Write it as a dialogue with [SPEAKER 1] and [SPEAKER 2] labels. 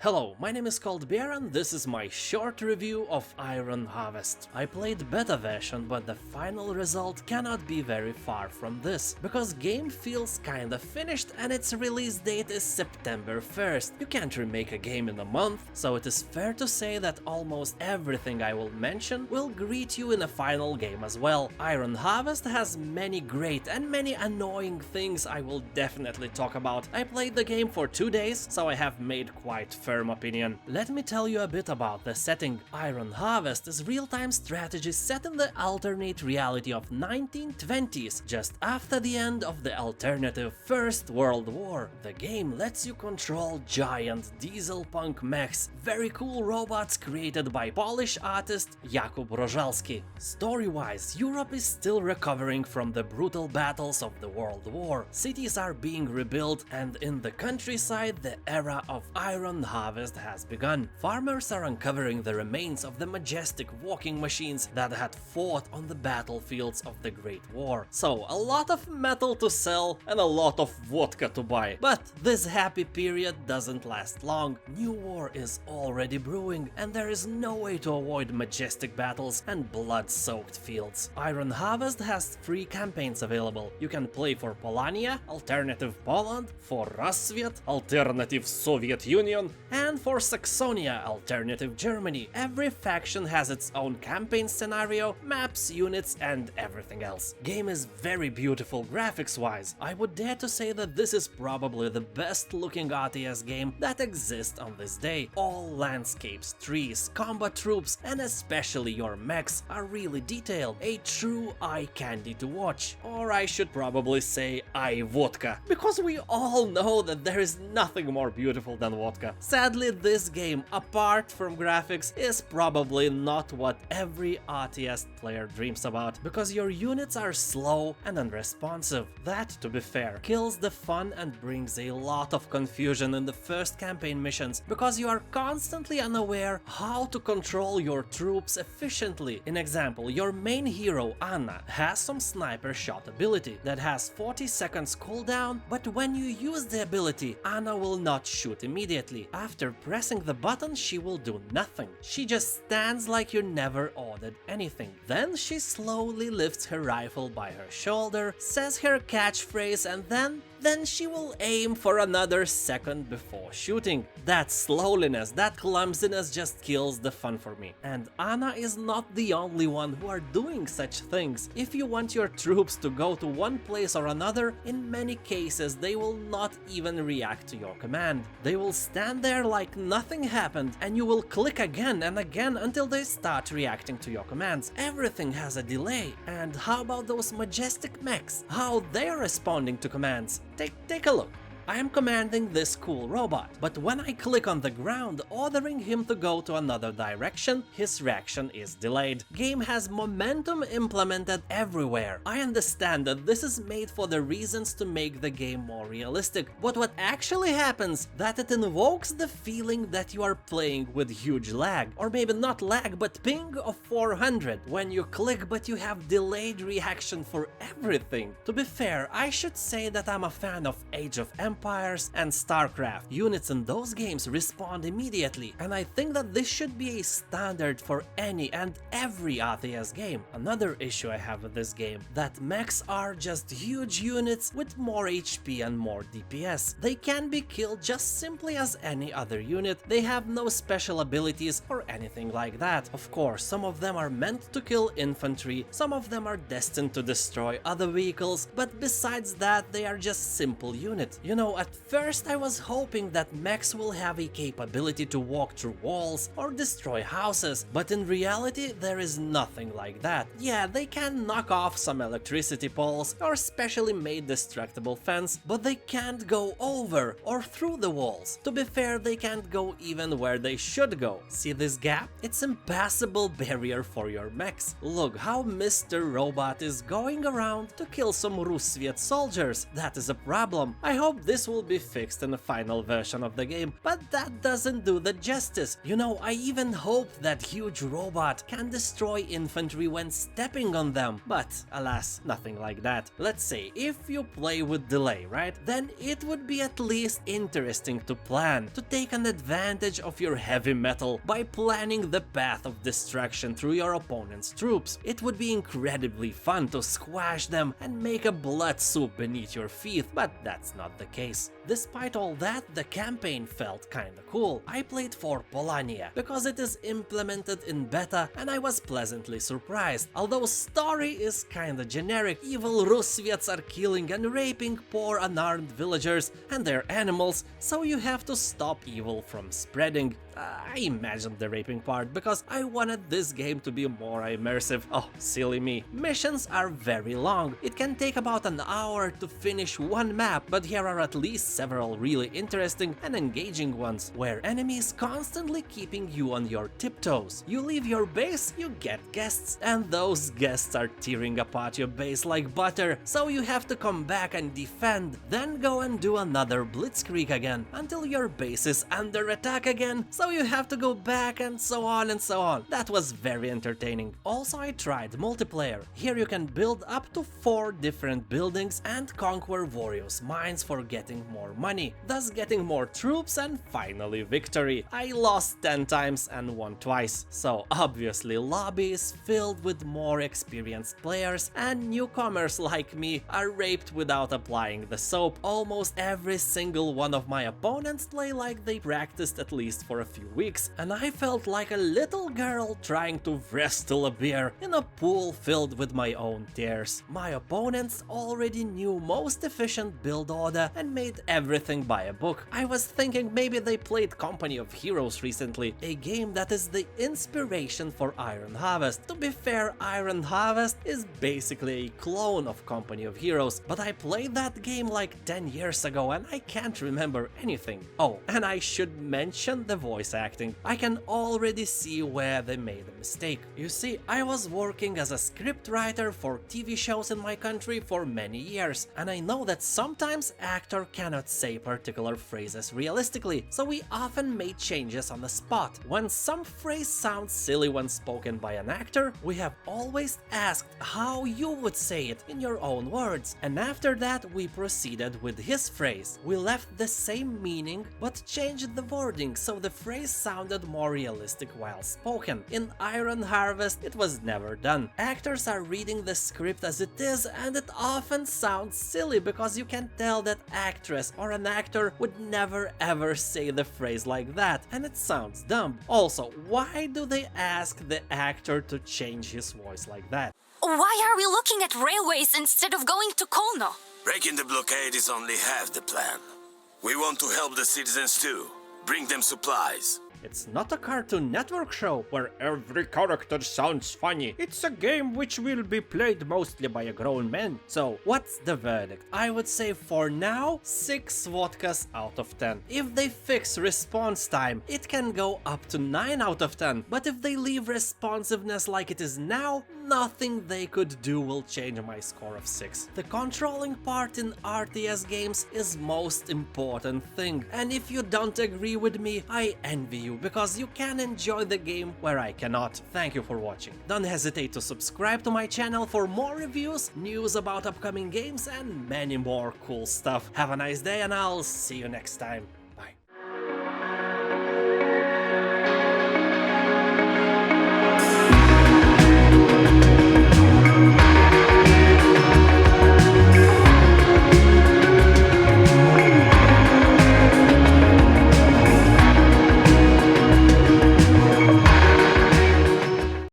[SPEAKER 1] Hello, my name is called Bear and this is my short review of Iron Harvest. I played beta version, but the final result cannot be very far from this, because game feels kinda finished and its release date is September 1st. You can't remake a game in a month, so it is fair to say that almost everything I will mention will greet you in a final game as well. Iron Harvest has many great and many annoying things I will definitely talk about. I played the game for 2 days, so I have made quite firm opinion. Let me tell you a bit about the setting. Iron Harvest is real-time strategy set in the alternate reality of 1920s, just after the end of the alternative First World War. The game lets you control giant diesel punk mechs, very cool robots created by Polish artist Jakub Rożalski. Story-wise, Europe is still recovering from the brutal battles of the World War. Cities are being rebuilt, and in the countryside the era of Iron Harvest has begun. Farmers are uncovering the remains of the majestic walking machines that had fought on the battlefields of the Great War. So, a lot of metal to sell and a lot of vodka to buy. But this happy period doesn't last long. New war is already brewing, and there is no way to avoid majestic battles and blood-soaked fields. Iron Harvest has 3 campaigns available. You can play for Polania, Alternative Poland, for Rassvet, Alternative Soviet Union, and for Saxonia, Alternative Germany. Every faction has its own campaign scenario, maps, units, and everything else. Game is very beautiful graphics-wise. I would dare to say that this is probably the best-looking RTS game that exists on this day. All landscapes, trees, combat troops, and especially your mechs are really detailed. A true eye candy to watch. Or I should probably say eye vodka, because we all know that there is nothing more beautiful than vodka. Sadly, this game, apart from graphics, is probably not what every RTS player dreams about, because your units are slow and unresponsive. That, to be fair, kills the fun and brings a lot of confusion in the first campaign missions, because you are constantly unaware how to control your troops efficiently. In example, your main hero, Anna, has some sniper shot ability that has 40 seconds cooldown, but when you use the ability, Anna will not shoot immediately. After pressing the button, she will do nothing. She just stands like you never ordered anything. Then she slowly lifts her rifle by her shoulder, says her catchphrase, and then she will aim for another second before shooting. That slowliness, that clumsiness just kills the fun for me. And Anna is not the only one who are doing such things. If you want your troops to go to one place or another, in many cases they will not even react to your command. They will stand there like nothing happened, and you will click again and again until they start reacting to your commands. Everything has a delay. And how about those majestic mechs? How they're responding to commands? Take a look. I am commanding this cool robot, but when I click on the ground ordering him to go to another direction, his reaction is delayed. Game has momentum implemented everywhere. I understand that this is made for the reasons to make the game more realistic, but what actually happens, that it invokes the feeling that you are playing with huge lag, or maybe not lag but ping of 400 when you click, but you have delayed reaction for everything. To be fair, I should say that I'm a fan of Age of Empires and StarCraft. Units in those games respond immediately, and I think that this should be a standard for any and every RTS game. Another issue I have with this game, that mechs are just huge units with more HP and more DPS. They can be killed just simply as any other unit. They have no special abilities or anything like that. Of course, some of them are meant to kill infantry, some of them are destined to destroy other vehicles, but besides that, they are just simple units. You know, at first I was hoping that mechs will have a capability to walk through walls or destroy houses, but in reality there is nothing like that. Yeah, they can knock off some electricity poles or specially made destructible fence, but they can't go over or through the walls. To be fair, they can't go even where they should go. See this gap? It's impassable barrier for your mechs. Look how Mr. Robot is going around to kill some Rassvet soldiers. That is a problem. I hope this this will be fixed in the final version of the game, but that doesn't do the justice. You know, I even hope that huge robot can destroy infantry when stepping on them, but alas, nothing like that. Let's say if you play with delay, right? Then it would be at least interesting to plan, to take an advantage of your heavy metal by planning the path of destruction through your opponent's troops. It would be incredibly fun to squash them and make a blood soup beneath your feet, but that's not the case. Despite all that, the campaign felt kinda cool. I played for Polania because it is implemented in beta and I was pleasantly surprised. Although story is kinda generic, evil Russviets are killing and raping poor unarmed villagers and their animals, so you have to stop evil from spreading. I imagined the raping part because I wanted this game to be more immersive. Oh, silly me. Missions are very long. It can take about an hour to finish one map, but here are at least several really interesting and engaging ones, where enemies constantly keeping you on your tiptoes. You leave your base, you get guests, and those guests are tearing apart your base like butter, so you have to come back and defend, then go and do another blitzkrieg again, until your base is under attack again, so you have to go back and so on and so on. That was very entertaining. Also, I tried multiplayer. Here you can build up to 4 different buildings and conquer various mines for getting more money, thus getting more troops and finally victory. I lost 10 times and won twice, so obviously lobby is filled with more experienced players and newcomers like me are raped without applying the soap. Almost every single one of my opponents play like they practiced at least for a few weeks, and I felt like a little girl trying to wrestle a bear in a pool filled with my own tears. My opponents already knew most efficient build order and made everything by a book. I was thinking maybe they played Company of Heroes recently, a game that is the inspiration for Iron Harvest. To be fair, Iron Harvest is basically a clone of Company of Heroes, but I played that game like 10 years ago and I can't remember anything. Oh, and I should mention the voice acting. I can already see where they made a mistake. You see, I was working as a script writer for TV shows in my country for many years, and I know that sometimes actor cannot say particular phrases realistically, so we often made changes on the spot. When some phrase sounds silly when spoken by an actor, we have always asked how you would say it in your own words, and after that we proceeded with his phrase. We left the same meaning but changed the wording so the phrase sounded more realistic while spoken. In Iron Harvest, it was never done. Actors are reading the script as it is, and it often sounds silly because you can tell that actress or an actor would never ever say the phrase like that, and it sounds dumb. Also, why do they ask the actor to change his voice like that?
[SPEAKER 2] Why are we looking at railways instead of going to Kolno?
[SPEAKER 3] Breaking the blockade is only half the plan. We want to help the citizens too. Bring them supplies.
[SPEAKER 1] It's not a Cartoon Network show where every character sounds funny. It's a game which will be played mostly by a grown man. So, what's the verdict? I would say for now, 6 vodkas out of 10. If they fix response time, it can go up to 9 out of 10. But if they leave responsiveness like it is now, nothing they could do will change my score of 6. The controlling part in RTS games is most important thing. And if you don't agree with me, I envy you, because you can enjoy the game where I cannot. Thank you for watching. Don't hesitate to subscribe to my channel for more reviews, news about upcoming games, and many more cool stuff. Have a nice day and I'll see you next time.